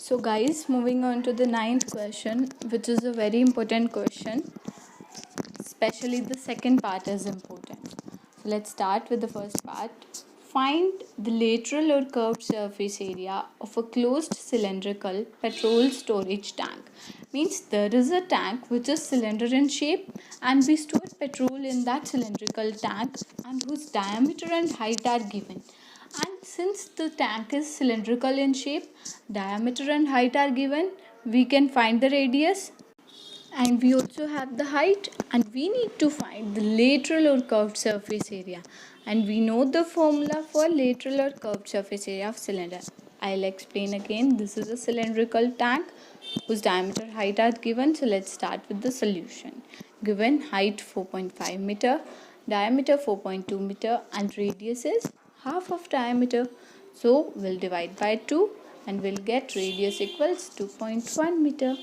So guys, moving on to the ninth question, which is a very important question, especially the second part is important. So let's start with the first part. Find the lateral or curved surface area of a closed cylindrical petrol storage tank. Means there is a tank which is cylinder in shape and we store petrol in that cylindrical tank and whose diameter and height are given. And since the tank is cylindrical in shape, diameter and height are given, we can find the radius and we also have the height, and we need to find the lateral or curved surface area, and we know the formula for lateral or curved surface area of cylinder. I'll explain again. This is a cylindrical tank whose diameter height are given. So let's start with the solution. Given height 4.5 meter, diameter 4.2 meter, and radius is half of diameter. So we'll divide by 2 and we'll get radius equals 2.1 meter.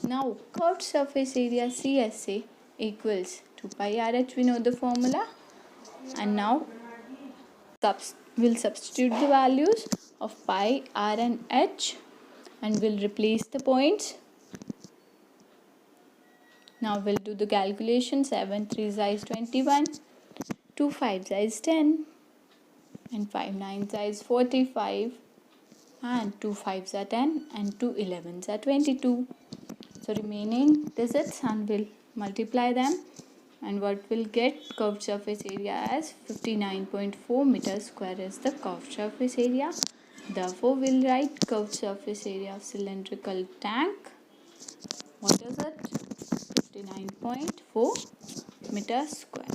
Now curved surface area CSA equals 2 pi RH, we know the formula, and now we'll substitute the values of pi, r and h and we'll replace the points. Now we'll do the calculation. 7 3 is 21, 2 5 is 10 and 5 9 is 45 and 2 5s are 10 and 2 11s are 22. So remaining digits and we'll multiply them, and what we'll get, curved surface area as 59.4 meters square is the curved surface area. Therefore we'll write curved surface area of cylindrical tank. What is it? 59.4 meters square.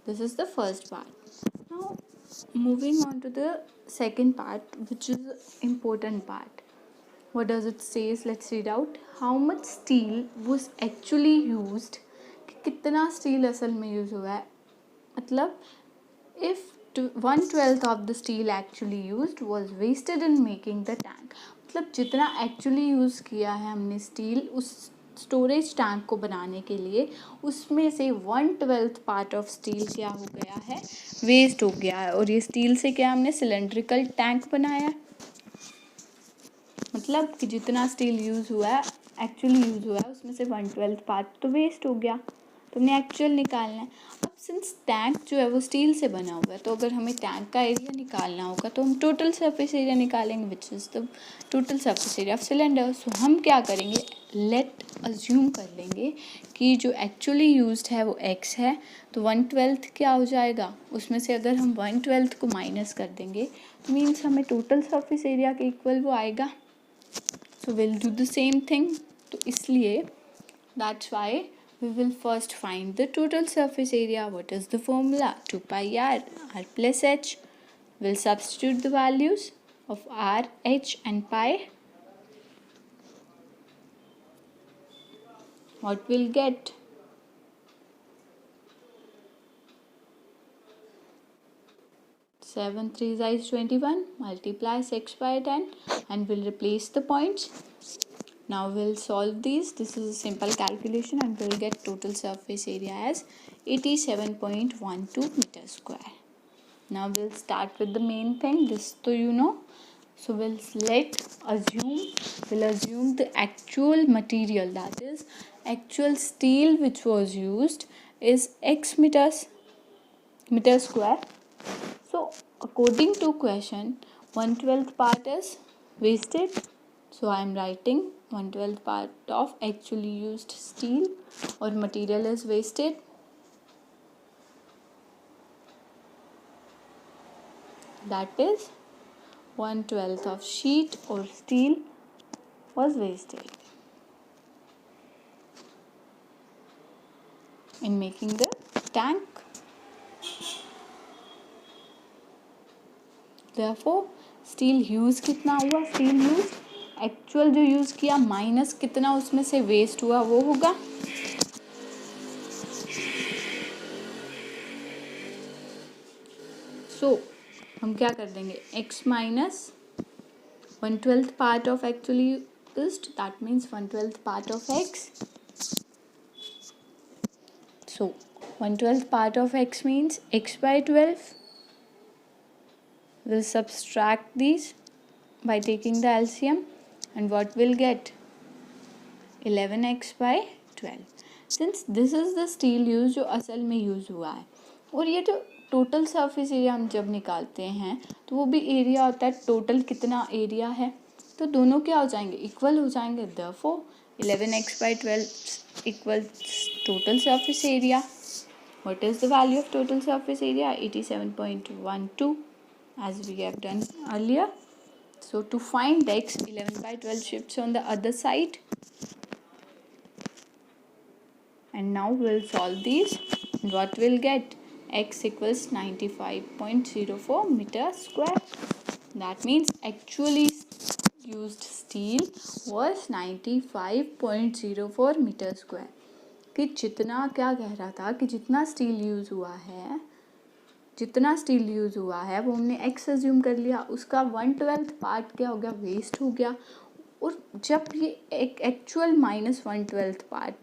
This is the first part. Now moving on to the second part, which is important part. What does it say? Let's read out. How much steel was actually used? कितना steel असल में use हुआ है, मतलब if 1/12 of the steel actually used was wasted in making the tank. मतलब जितना actually use किया है हमने स्टील उस स्टोरेज टैंक को बनाने के लिए, उसमें से 1/12 पार्ट ऑफ स्टील क्या हो गया है, वेस्ट हो गया है. और ये स्टील से क्या हमने सिलेंड्रिकल टैंक बनाया है, मतलब कि जितना स्टील यूज़ हुआ है, एक्चुअली यूज़ हुआ है, उसमें से 1/12 पार्ट तो वेस्ट हो गया. तो हमने एक्चुअल निकालना है. अब सिंस टैंक जो है वो स्टील से बना हुआ है, तो अगर हमें टैंक का एरिया निकालना होगा तो हम टोटल सरफेस एरिया निकालेंगे, which is the total surface area of cylinder. So हम क्या करेंगे, लेट अज्यूम कर लेंगे कि जो एक्चुअली यूज्ड है वो x है, तो 1/12 क्या हो जाएगा, उसमें से अगर हम 1/12 को माइनस कर देंगे तो मीन्स हमें टोटल सरफेस एरिया के इक्वल वो आएगा. So we'll do the same thing. तो इसलिए that's why we will first find the total surface area. What is the formula? 2 pi r plus h. We'll substitute the values of r, h and pi. What we'll get? 7 3 is 21, multiply 6 by 10 and we'll replace the points. Now we'll solve these. This is a simple calculation and we'll get total surface area as 87.12 meters square. Now we'll start with the main thing. This to you know. So we'll assume the actual material, that is actual steel which was used is x meter square. So according to question, 1/12 part is wasted. So I am writing 1/12 part of actually used steel or material is wasted. That is 1/12 of sheet or steel was wasted in making the tank. Therefore steel use कितना हुआ, steel use actual जो use किया minus कितना उसमें से waste हुआ वो होगा. सो हम क्या कर देंगे, x minus 1/12 part of actually used, that means 1/12 part of x. So 1/12 part of x means x by 12. We'll subtract these by taking the LCM, and what we'll get 11x by 12. Since this is the steel use जो असल में use हुआ है, और ये जो total surface area हम जब निकालते हैं तो वो भी एरिया होता है, टोटल कितना एरिया है, तो दोनों क्या हो जाएंगे, इक्वल हो जाएंगे. Therefore 11x by 12 equals total surface area. What is the value of total surface area? 87.12, as we have done earlier. So to find x, 11 by 12 shifts on the other side. And now we'll solve these. And what we'll get? X equals 95.04 meter square. That means actually used steel was 95.04 meter square. कि जितना क्या कह रहा था कि जितना steel use हुआ है वो हमने एक्स अज्यूम कर लिया, उसका 1/12 पार्ट क्या हो गया, वेस्ट हो गया. और जब ये एक एक्चुअल -1/12 पार्ट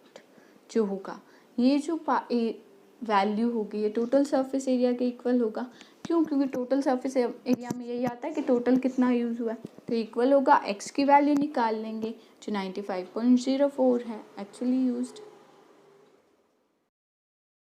जो होगा, ये जो वैल्यू होगी ये टोटल सरफेस एरिया के इक्वल होगा. क्यों? क्योंकि टोटल सरफेस एरिया में यही आता है कि टोटल कितना यूज़ हुआ है, तो इक्वल होगा. एक्स की वैल्यू निकाल लेंगे जो 95.04 है एक्चुअली यूज्ड.